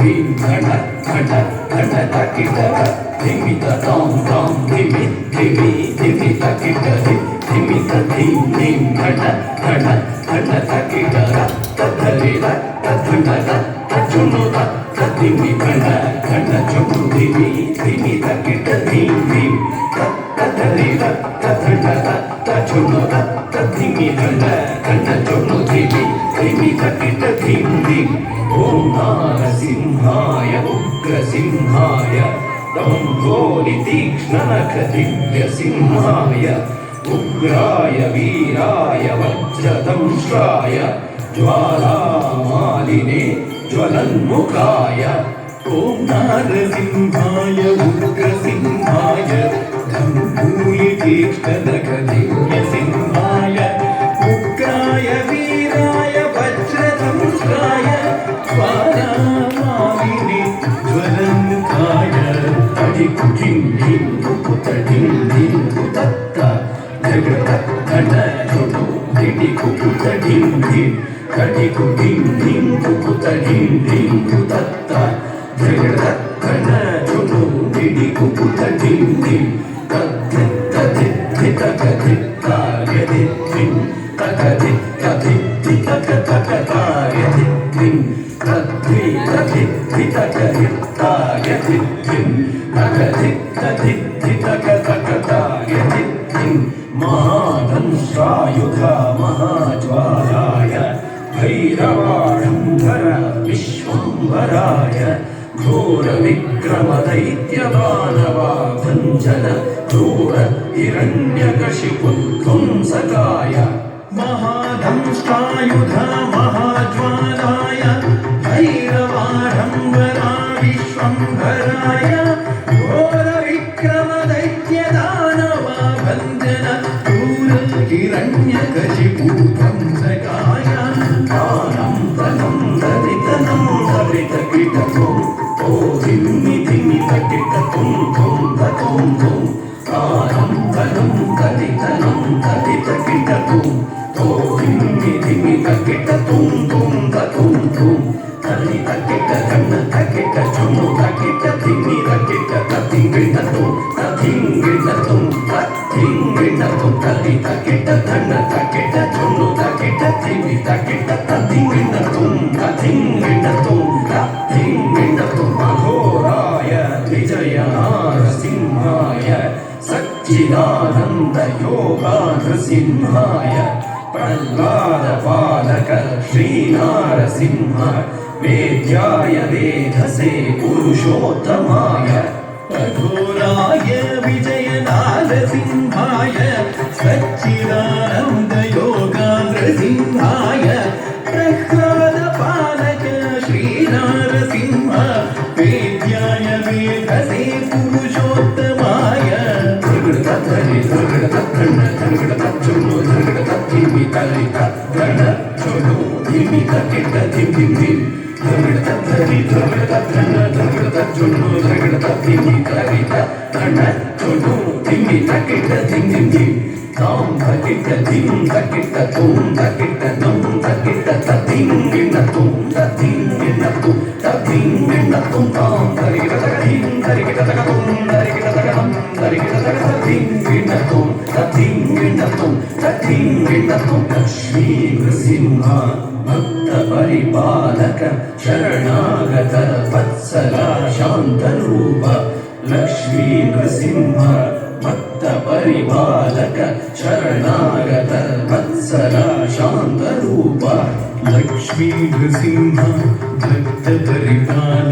ಧೀಂ ಧಣ ಧಣ ಧಣ ತಕಿಟರ ಧಿಮಿತ ತಾಂ ತಾಂ ಧಿಮಿ ಧಿಮಿ ಧಿಮಿತ ಕಿಟರಿ ಧಿಮಿತ ಧೀಂ ಧೀಂ ಧಣ ಧಣ ಧಣ ತಕಿಟರ ತಧರಿರ ತಧಣರ ತಚುನುರ ತಧಿಮಿ ಧಣ ಧಣ ಚುನು ಧಿಮಿ ಧಿಮಿ ತಕಿಟ ಧೀಂ ಧೀಂ ತಧರಿರ ತಧಣರ ತಚುನುರ ತಧಿಮಿ ಧಣ ಧಣ ಚುನು ಧಿಮಿ ಧಿಮಿ ತಕಿಟ ಧೀಂ ಧೀಂ ಓಂ ನಾರಸಿಂಹಾಯ ಉಗ್ರಸಿಂಹಾಯ ದಂಭೋಲಿ ತೀಕ್ಷ್ಣನಖ ದಿವ್ಯಸಿಂಹಾಯ ಉಗ್ರಾಯ ವೀರಾಯ ವಜ್ರದಂಶ್ರಾಯ ಜ್ವಾಲಾಮಾಲಿನೇ ಜ್ವಲನ್ಮುಖಾಯ ಓಂ ನಾರಸಿಂಹಾಯ ಉಗ್ರಸಿಂಹಾಯ ದಂಭೋಲಿ ತೀಕ್ಷ್ಣನಖ ದಿವ್ಯಸಿಂಹಾಯ ಉಗ್ರಾಯ ವೀರಾಯ ವಜ್ರದಂಶ್ರಾಯ ಜ್ವಾಲಾಮಾಲಿನೇ ಜ್ವಲನ್ಮುಖಾಯ ಅಡಿಕು ಧಿಂ ಧಿಂ ಕುತ ಧಿಂ ಧಿಂ ಕುತತ್ತ ಜಗತ ಘಟ ಜೊಡು ದಿಡಿಕು ಕುತ ಧಿಂ ಧಿಂ ಅಡಿಕು ಧಿಂ ಧಿಂ ಕುತ ಧಿಂ ಧಿಂ ಕುತತ್ತ ಜಗತ ಘಟ ಜೊಡು ದಿಡಿಕು ಕುತ ಧಿಂ ಧಿಂ ತದ್ದಿತ್ತ ದಿತ್ತ ಕದಿತ್ತ ಯದಿತ್ತಿಂ ತಕದಿತ್ತ ದಿತ್ತ ತಕತಾಯ ದಿತ್ತಿಂ ತದ್ದಿ ತದಿತ್ತ ಕದಿತ್ತಾಯ ದಿತ್ತಿಂ ತಕದಿತ್ತ ದಿತ್ತ ಕತಕತಾಯ ದಿತ್ತಿಂ ಮಹಾದಂಶ್ರಾಯುಧ ಮಹಾಜ್ವಾಲಾಯ ಭೈರವಾಢಂಬರ ವಿಶ್ವಂಬರಾಯ ಘೋರ ವಿಕ್ರಮ ದೈತ್ಯ ದಾನವ ಭಂಜನ ಕ್ರೂರ ಹಿರಣ್ಯಕಶಿಪು ಧ್ವಂಸಕಾಯ ಮಹಾದಂಷ್ಟ್ರಾಯುಧ ಮಹಾಜ್ವಾಲಾಯ ಭೈರವಾಢಂಬರ ವಿಶ್ವಂಭರಾಯ ಘೋರ ವಿಕ್ರಮ ದೈತ್ಯ ದಾನವ ಭಂಜನ ಕ್ರೂರ ಹಿರಣ್ಯಕಶಿಪು ಧ್ವಂಸಕಾಯ ಆನಂದನಂ ದರಿತನಂ ದರಿತ ಕಿಟಕಂ ಓ ಧಿಮ್ಮಿ ಧಿಮ್ಮಿ ತಕಿಟಕಂ ಧುಂ ಧುಂ ಧುಂ ಆನಂದನಂ ದರಿತನಂ ದರಿತ ಕಿಟಕಂ ಓ ಧಿಮ್ಮಿ ಧಿಮ್ಮಿ ತಕಿಟಕಂ ಧುಂ ಧುಂ ಧುಂ ತಲಿ ತಕಿಟ ಕಣ್ಣ ತಕಿಟ ಚುನು ತಕಿಟ ಧಿಮ್ಮಿ ತಕಿಟ ತದಿಂಗಿಣತು ತದಿಂಗಿಣತು ತದಿಂಗಿಣತು ತಲಿ ತಕಿಟ ಕಣ್ಣ ತಕಿಟ ಚುನು ತಕಿಟ ಧಿಮ್ಮಿ ತಕಿಟ ತದಿಂಗಿಣತು ತದಿಂಗಿಣತು ತದಿಂಗಿಣತು ಅಘೋರಾಯ ವಿಜಯ ನಾರಸಿಂಹಾಯ ಸಚ್ಚಿದಾನಂದ ಯೋಗ ನೃಸಿಂಹಾಯ ಪ್ರಹ್ಲಾದ ಪಾಲಕ ಶ್ರೀನಾರಸಿಂಹ ವೇದ್ಯಾಯ ವೇಧಸೆ ಪುರುಷೋತ್ತಮಾಯ ಅಘೋರಾಯ ವಿಜಯ ನಾರಸಿಂಹಾಯ ಸಚ್ಚಿದಾನಂದ ಯೋಗ ನೃಸಿಂಹಾಯ ಪ್ರಹ್ಲಾದ ಪಾಲಕ ಶ್ರೀನಾರಸಿಂಹ ವೇದ್ಯಾಯ ವೇಧಸೆ ಪುರುಷೋತ್ತಮಾಯ ಧೃಗಡ ತನ್ನ ಧೃಗಡ ತಚ್ಚುನು ಧೃಗಡ ತತ್ತಿಮಿ ತಲಿತ ಧಣ ಚುನು ಧಿಮಿ ತಕಿಟ ಧಿಂ ಧಿಂ ಧಿಂ ಧೃಗಡ ತತ್ತರಿ ಧೃಗಡ ತನ್ನ ಧೃಗಡ ತಚ್ಚುನು ಧೃಗಡ ತತ್ತಿಮಿ ತಲಿತ ಧಣ ಚುನು ಧಿಮಿ ತಕಿಟ ಧಿಂ ಧಿಂ ಧಿಂ ತಾಂ ತಕಿಟ ಧಿಂ ತಕಿಟ ತೂಂ ತಕಿಟ ನಂ ತಕಿಟ ತದಿಂಗಿಣತು ತದಿಂಗಿಣತು ತದಿಂಗಿಣತು ತಾಂ ತರಿಗಿಟ ತಗಧಿಂ ತರಿಗಿಟ ತಗದುಂ ತರಿಗಿಟ ತಗದಂ ತರಿಗಿಟ ತಗದಿಂಗಿಣತು ತದಿಂಗಿಣತು ತದಿಂಗಿಣತು ಲಕ್ಷ್ಮೀ ನೃಸಿಂಹ ಭಕ್ತ ಪರಿಪಾಲಕ ಶರಣಾಗತ ವತ್ಸಲ ಶಾಂತರೂಪ ಲಕ್ಷ್ಮೀ ನೃಸಿಂಹ ಭಕ್ತ ಪರಿಪಾಲಕ ಶರಣಾಗತ ವತ್ಸಲ ಶಾಂತರೂಪ ಲಕ್ಷ್ಮೀ ನೃಸಿಂಹ ಭಕ್ತ ಪರಿಪಾಲಕ